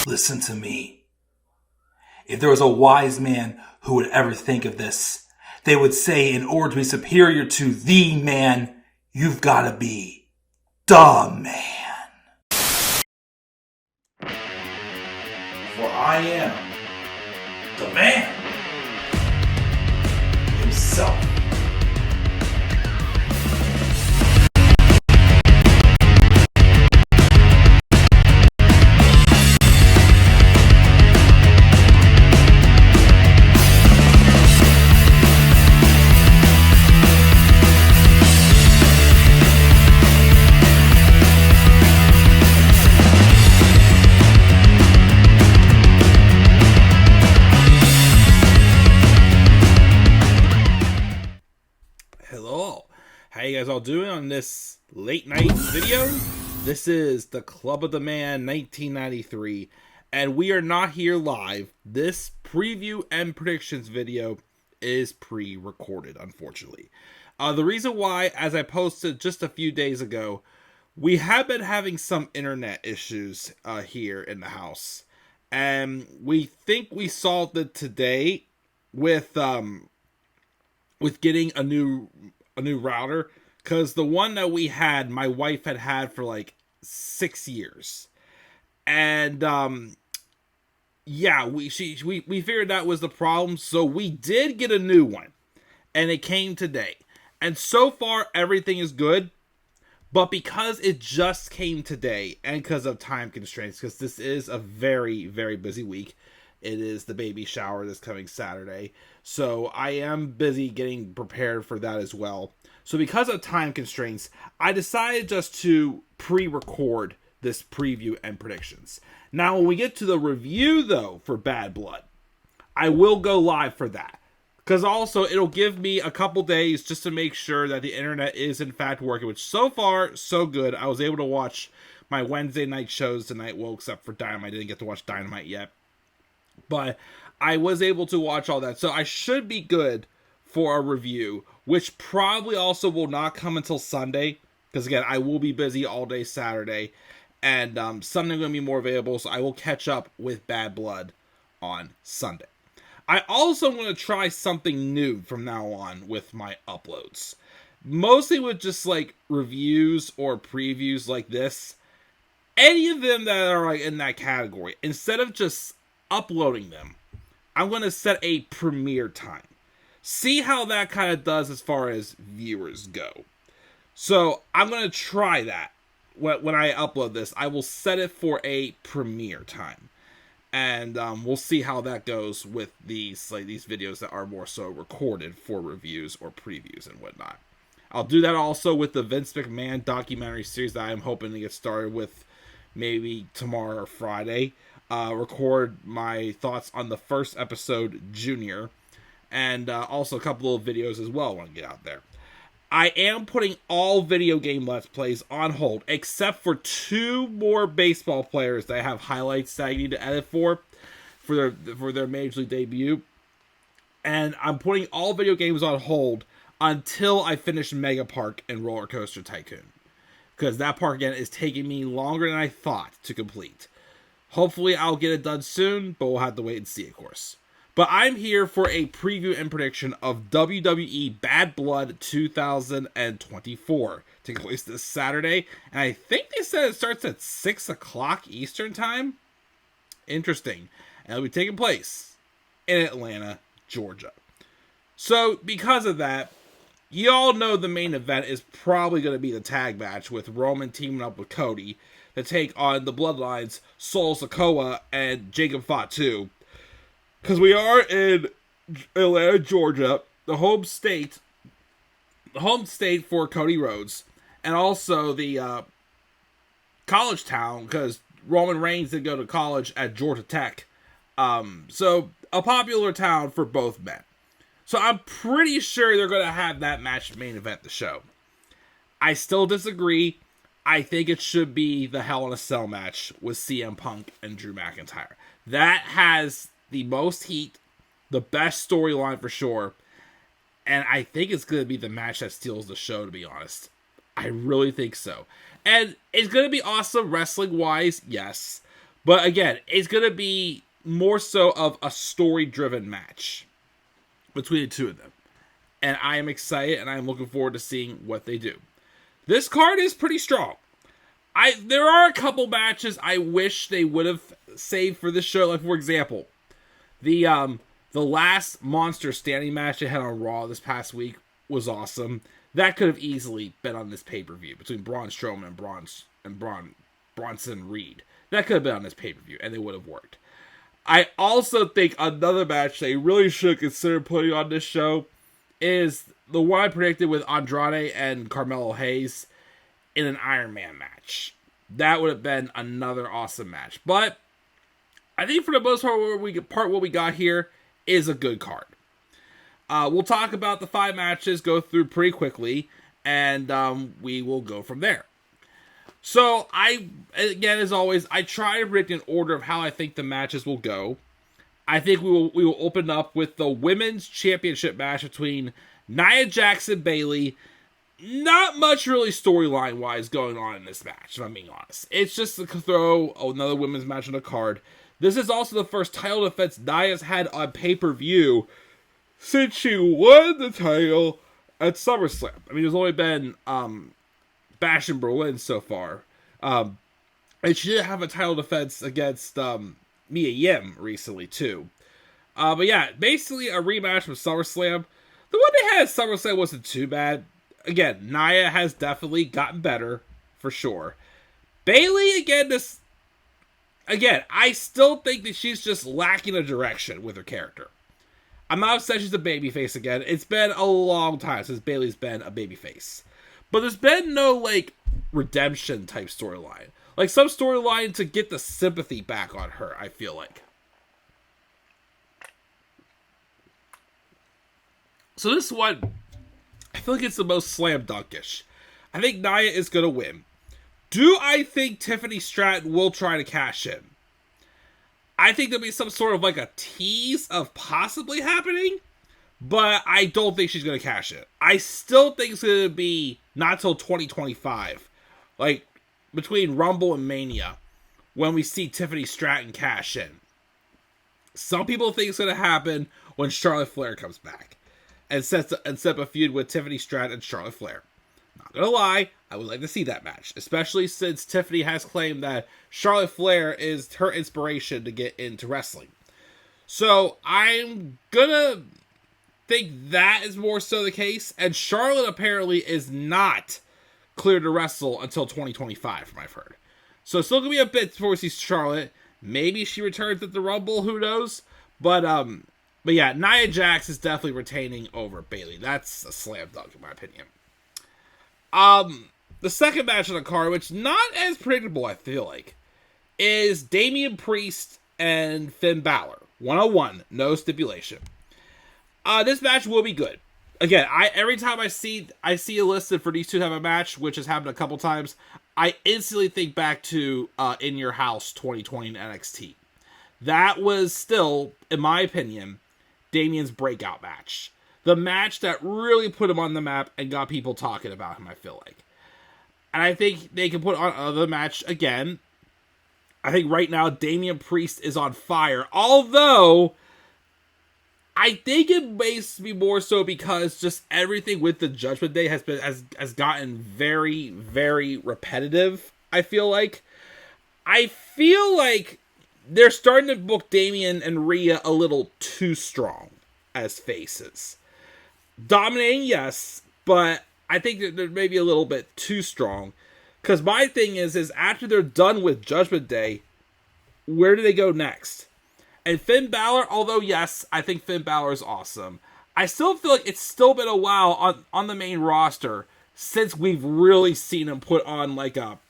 Listen to me. If there was a wise man who would ever think of this, they would say in order to be superior to the man, you've got to be the man. For I am the man himself. How you guys all doing on this late night video? This is the Club of the Man 1993, and we are not here live. This preview and predictions video is pre-recorded, unfortunately. The reason why, as I posted just a few days ago, we have been having some internet issues here in the house, and we think we solved it today with getting a new router, because the one that we had, my wife had for like 6 years, and yeah, we figured that was the problem, so we did get a new one, and it came today, and so far everything is good. But because it just came today, and because of time constraints, because this is a very, very busy week, it is the baby shower this coming Saturday, so I am busy getting prepared for that as well. So because of time constraints, I decided just to pre-record this preview and predictions. Now, when we get to the review, though, for Bad Blood, I will go live for that. Because also, it'll give me a couple days just to make sure that the internet is, in fact, working. Which, so far, so good. I was able to watch my Wednesday night shows tonight. Well, except for Dynamite. I didn't get to watch Dynamite yet. But I was able to watch all that. So I should be good for a review, which probably also will not come until Sunday, because again, I will be busy all day Saturday, and Sunday I'm going to be more available, so I will catch up with Bad Blood on Sunday. I also want to try something new from now on with my uploads, mostly with just like reviews or previews like this, any of them that are like in that category. Instead of just uploading them, I'm going to set a premiere time. See how that kind of does as far as viewers go. So I'm going to try that. When I upload this, I will set it for a premiere time. And we'll see how that goes with these videos that are more so recorded for reviews or previews and whatnot. I'll do that also with the Vince McMahon documentary series that I'm hoping to get started with maybe tomorrow or Friday. Record my thoughts on the first episode, Junior. And also a couple of videos as well when I get out there. I am putting all video game Let's Plays on hold, except for 2 more baseball players that I have highlights that I need to edit for their Major League debut. And I'm putting all video games on hold until I finish Mega Park and Roller Coaster Tycoon. Because that part, again, is taking me longer than I thought to complete. Hopefully I'll get it done soon, but we'll have to wait and see, of course. But I'm here for a preview and prediction of WWE Bad Blood 2024. Taking place this Saturday. And I think they said it starts at 6 o'clock Eastern Time. Interesting. And it'll be taking place in Atlanta, Georgia. So, because of that, you all know the main event is probably going to be the tag match with Roman teaming up with Cody to take on the Bloodlines, SIkoa and Jacob Fatu. Because we are in Atlanta, Georgia, the home state for Cody Rhodes, and also the college town, because Roman Reigns did go to college at Georgia Tech. So, a popular town for both men. So, I'm pretty sure they're going to have that match main event the show. I still disagree. I think it should be the Hell in a Cell match with CM Punk and Drew McIntyre. That has the most heat, the best storyline for sure, and I think it's going to be the match that steals the show, to be honest. I really think so. And it's going to be awesome wrestling-wise, yes, But again, it's going to be more so of a story-driven match between the two of them. And I am excited, and I am looking forward to seeing what they do. This card is pretty strong. There are a couple matches I wish they would have saved for this show. Like, for example, the last Monster Standing match they had on Raw this past week was awesome. That could have easily been on this pay-per-view between Braun Strowman and Bronson Reed. That could have been on this pay-per-view, and they would have worked. I also think another match they really should consider putting on this show is the one I predicted with Andrade and Carmelo Hayes in an Iron Man match. That would have been another awesome match. But I think for the most part, what we got here is a good card. We'll talk about the 5 matches, go through pretty quickly, and we will go from there. So, again, as always, I try to predict an order of how I think the matches will go. I think we will open up with the Women's Championship match between Nia Jax and Bayley. Not much really storyline-wise going on in this match, if I'm being honest. It's just to throw another women's match on the card. This is also the first title defense Nia's had on pay-per-view since she won the title at SummerSlam. I mean, there's only been Bash in Berlin so far. And she did have a title defense against Mia Yim recently, too. But yeah, basically a rematch from SummerSlam. The one they had at SummerSlam wasn't too bad. Again, Nia has definitely gotten better, for sure. Bayley, again, I still think that she's just lacking a direction with her character. I'm not upset she's a babyface again. It's been a long time since Bayley's been a babyface. But there's been no, redemption type storyline. Like, some storyline to get the sympathy back on her, I feel like. So this one, I feel like it's the most slam dunkish. I think Nia is going to win. Do I think Tiffany Stratton will try to cash in? I think there'll be some sort of a tease of possibly happening, but I don't think she's going to cash it. I still think it's going to be not till 2025, between Rumble and Mania, when we see Tiffany Stratton cash in. Some people think it's going to happen when Charlotte Flair comes back and set up a feud with Tiffany Stratton and Charlotte Flair. Not gonna lie, I would like to see that match, especially since Tiffany has claimed that Charlotte Flair is her inspiration to get into wrestling. So I'm gonna think that is more so the case, and Charlotte apparently is not cleared to wrestle until 2025, from what I've heard. So it's still gonna be a bit before we see Charlotte. Maybe she returns at the Rumble, who knows? But yeah, Nia Jax is definitely retaining over Bayley. That's a slam dunk in my opinion. The second match on the card, which not as predictable, I feel like, is Damian Priest and Finn Balor. 1-on-1, no stipulation. This match will be good. Again, every time I see a listed for these two to have a match, which has happened a couple times, I instantly think back to In Your House 2020 in NXT. That was still, in my opinion, Damian's breakout match. The match that really put him on the map and got people talking about him, I feel like. And I think they can put on another match again. I think right now Damian Priest is on fire. Although, I think it may be more so because just everything with the Judgment Day has gotten very, very repetitive, I feel like. I feel like they're starting to book Damian and Rhea a little too strong as faces. Dominating, yes, but I think that they're maybe a little bit too strong. Because my thing is after they're done with Judgment Day, where do they go next? And Finn Balor, although yes, I think Finn Balor is awesome, I still feel like it's still been a while on the main roster since we've really seen him put on like a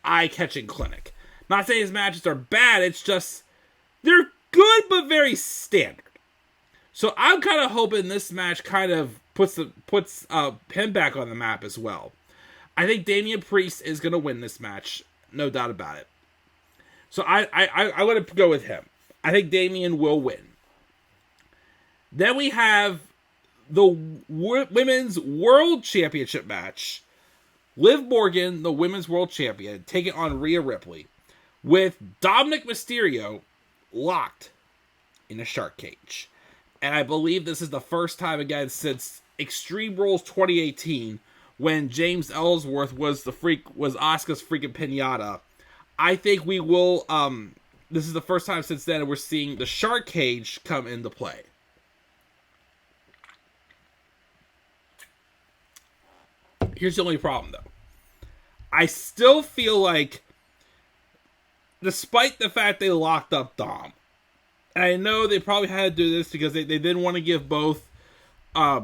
eye-catching clinic. Not saying his matches are bad, it's just they're good but very standard. So I'm kind of hoping this match kind of puts him back on the map as well. I think Damian Priest is going to win this match, no doubt about it. So I want to go with him. I think Damian will win. Then we have the Women's World Championship match. Liv Morgan, the Women's World Champion, taking on Rhea Ripley. with Dominik Mysterio locked in a shark cage. And I believe this is the first time again since Extreme Rules 2018 when James Ellsworth was Asuka's freaking pinata. I think we will this is the first time since then we're seeing the shark cage come into play. Here's the only problem though. I still feel like, despite the fact they locked up Dom, and I know they probably had to do this because they didn't want to give both, they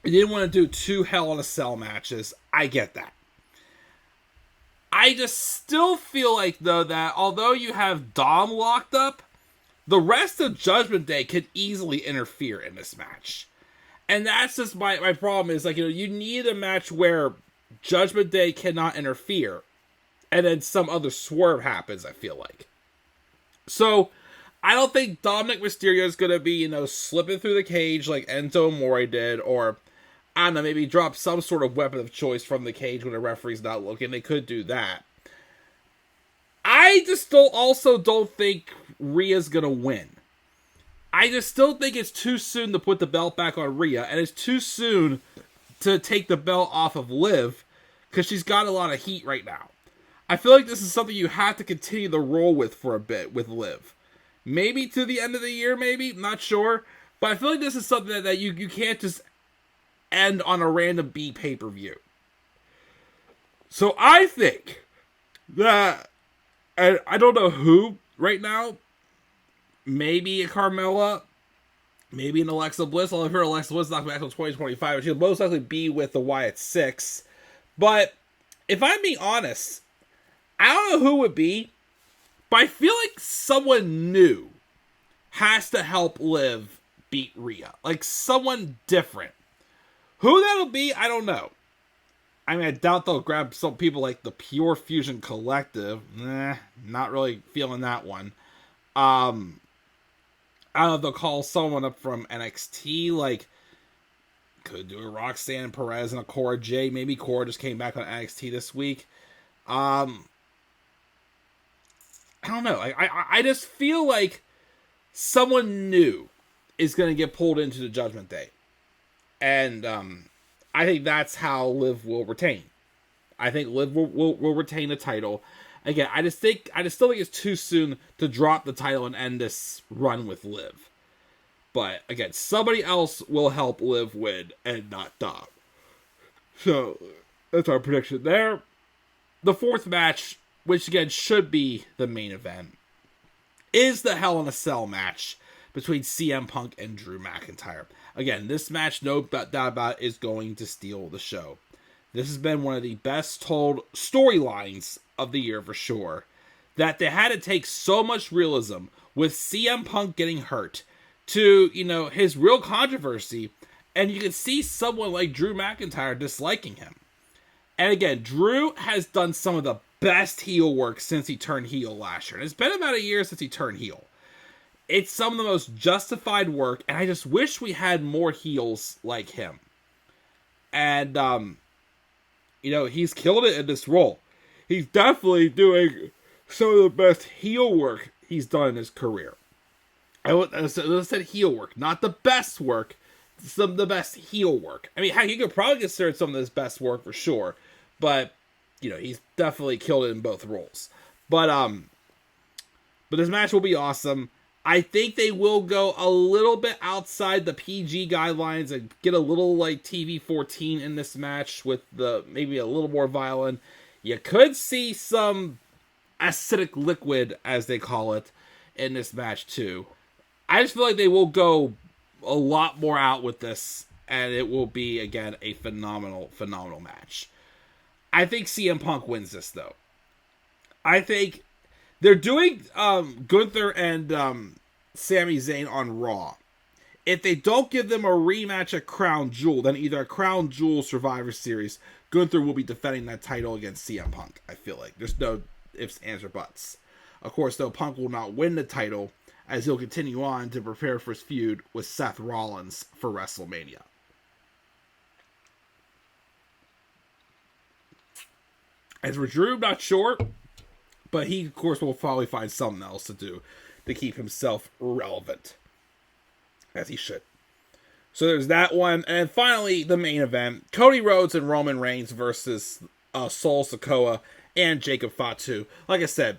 didn't want to do 2 Hell in a Cell matches. I get that. I just still feel like, though, that although you have Dom locked up, the rest of Judgment Day could easily interfere in this match. And that's just my problem is, like, you need a match where Judgment Day cannot interfere. And then some other swerve happens, I feel like. So, I don't think Dominik Mysterio is going to be, slipping through the cage like Enzo Amore did. Or, I don't know, maybe drop some sort of weapon of choice from the cage when the referee's not looking. They could do that. I just also don't think Rhea's going to win. I just still think it's too soon to put the belt back on Rhea, and it's too soon to take the belt off of Liv, because she's got a lot of heat right now. I feel like this is something you have to continue to roll with for a bit with Liv. Maybe to the end of the year, maybe, not sure, but I feel like this is something that you can't just end on a random B pay-per-view. So I think that, and I don't know who right now, maybe a Carmella, maybe an Alexa Bliss. I'll hear Alexa Bliss not back until 2025. She'll most likely be with the Wyatt 6. But if I'm being honest, I don't know who it would be, but I feel like someone new has to help Liv beat Rhea. Like someone different. Who that'll be, I don't know. I mean, I doubt they'll grab some people like the Pure Fusion Collective. Not really feeling that one. I don't know if they'll call someone up from NXT, like, could do a Roxanne Perez and a Cora J. Maybe Cora just came back on NXT this week. I don't know. I just feel like someone new is going to get pulled into the Judgment Day. And I think that's how Liv will retain. I think Liv will retain the title. Again, I just still think it's too soon to drop the title and end this run with Liv. But again, somebody else will help Liv win and not Dom. So that's our prediction there. The fourth match, which again should be the main event, is the Hell in a Cell match between CM Punk and Drew McIntyre. Again, this match, no doubt about it, is going to steal the show. This has been one of the best told storylines of the year for sure. That they had to take so much realism with CM Punk getting hurt to, his real controversy. And you can see someone like Drew McIntyre disliking him. And again, Drew has done some of the best heel work since he turned heel last year. And it's been about a year since he turned heel. It's some of the most justified work, and I just wish we had more heels like him. And, he's killed it in this role. He's definitely doing some of the best heel work he's done in his career. I said heel work, not the best work, some of the best heel work. I mean, heck, you could probably consider some of his best work for sure, but, he's definitely killed it in both roles. But this match will be awesome. I think they will go a little bit outside the PG guidelines and get a little like TV-14 in this match with maybe a little more violent. You could see some acidic liquid, as they call it, in this match too. I just feel like they will go a lot more out with this, and it will be, again, a phenomenal, phenomenal match. I think CM Punk wins this, though. I think they're doing Gunther and Sami Zayn on Raw. If they don't give them a rematch at Crown Jewel, then either a Crown Jewel Survivor Series, Gunther will be defending that title against CM Punk, I feel like. There's no ifs, ands, or buts. Of course, though, Punk will not win the title, as he'll continue on to prepare for his feud with Seth Rollins for WrestleMania. As for Drew, not sure. But he, of course, will probably find something else to do to keep himself relevant. As he should. So there's that one. And finally, the main event. Cody Rhodes and Roman Reigns versus SIkoa and Jacob Fatu. Like I said,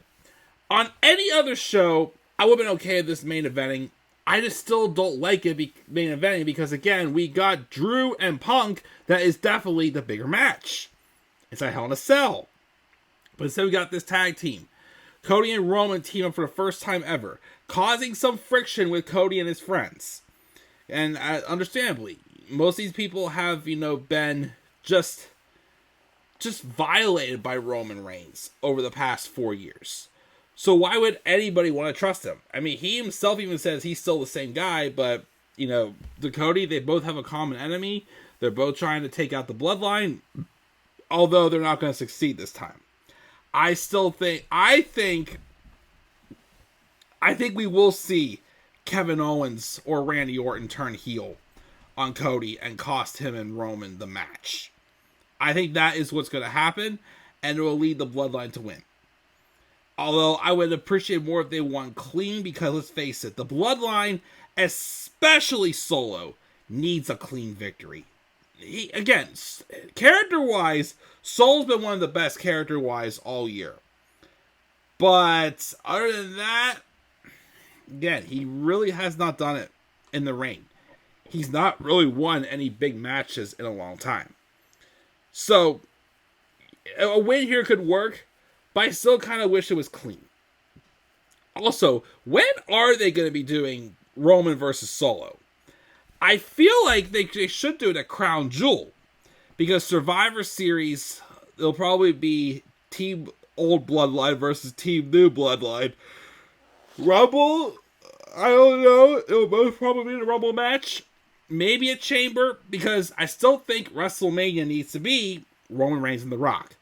on any other show, I would have been okay with this main eventing. I just still don't like it main eventing because, again, we got Drew and Punk. That is definitely the bigger match. It's a Hell in a Cell. But instead we got this tag team. Cody and Roman team up for the first time ever, causing some friction with Cody and his friends. And understandably, most of these people have, been just violated by Roman Reigns over the past 4 years. So why would anybody want to trust him? I mean, he himself even says he's still the same guy, but, the Cody, they both have a common enemy. They're both trying to take out the Bloodline, although they're not going to succeed this time. I think we will see Kevin Owens or Randy Orton turn heel on Cody and cost him and Roman the match. I think that is what's going to happen, and it will lead the Bloodline to win. Although I would appreciate more if they won clean, because let's face it, the Bloodline, especially Solo, needs a clean victory. Again, character-wise, Solo's been one of the best character-wise all year. But other than that, again, he really has not done it in the ring. He's not really won any big matches in a long time. So, a win here could work, but I still kind of wish it was clean. Also, when are they going to be doing Roman versus Solo? I feel like they should do it at Crown Jewel, because Survivor Series, it'll probably be Team Old Bloodline versus Team New Bloodline. Rumble, I don't know. It'll both probably be the Rumble match. Maybe a Chamber, because I still think WrestleMania needs to be Roman Reigns and The Rock.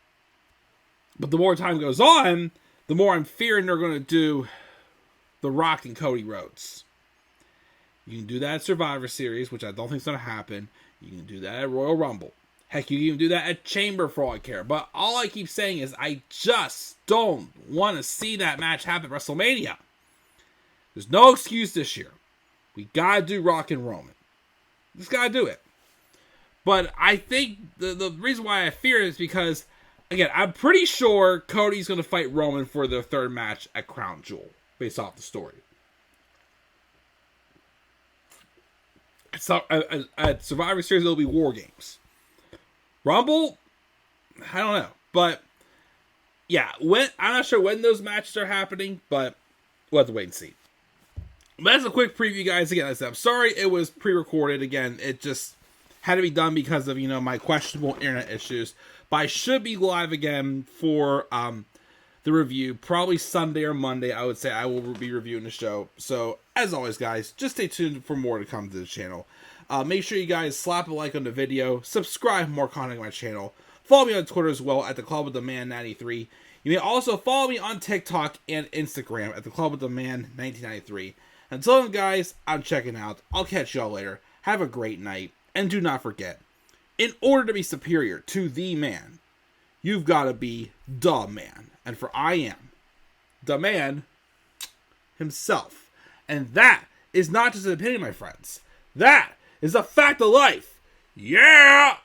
But the more time goes on, the more I'm fearing they're going to do The Rock and Cody Rhodes. You can do that at Survivor Series, which I don't think is going to happen. You can do that at Royal Rumble. Heck, you can even do that at Chamber for all I care. But all I keep saying is I just don't want to see that match happen at WrestleMania. There's no excuse this year. We got to do Rock and Roman. Just got to do it. But I think the reason why I fear it is because, again, I'm pretty sure Cody's going to fight Roman for their third match at Crown Jewel, based off the story. At Survivor Series, it'll be War Games. Rumble, I don't know. But, yeah, I'm not sure when those matches are happening, but we'll have to wait and see. But that's a quick preview, guys. Again, I'm sorry it was pre-recorded. Again, it just had to be done because of, my questionable internet issues. But I should be live again for the review. Probably Sunday or Monday, I would say I will be reviewing the show. So, as always, guys, just stay tuned for more to come to the channel. Make sure you guys slap a like on the video. Subscribe for more content on my channel. Follow me on Twitter as well at TheClubWithTheMan93. You may also follow me on TikTok and Instagram at TheClubWithTheMan1993. Until then, guys, I'm checking out. I'll catch y'all later. Have a great night. And do not forget, in order to be superior to the man, you've got to be the man. And for I am the man himself. And that is not just an opinion, my friends. That is a fact of life. Yeah!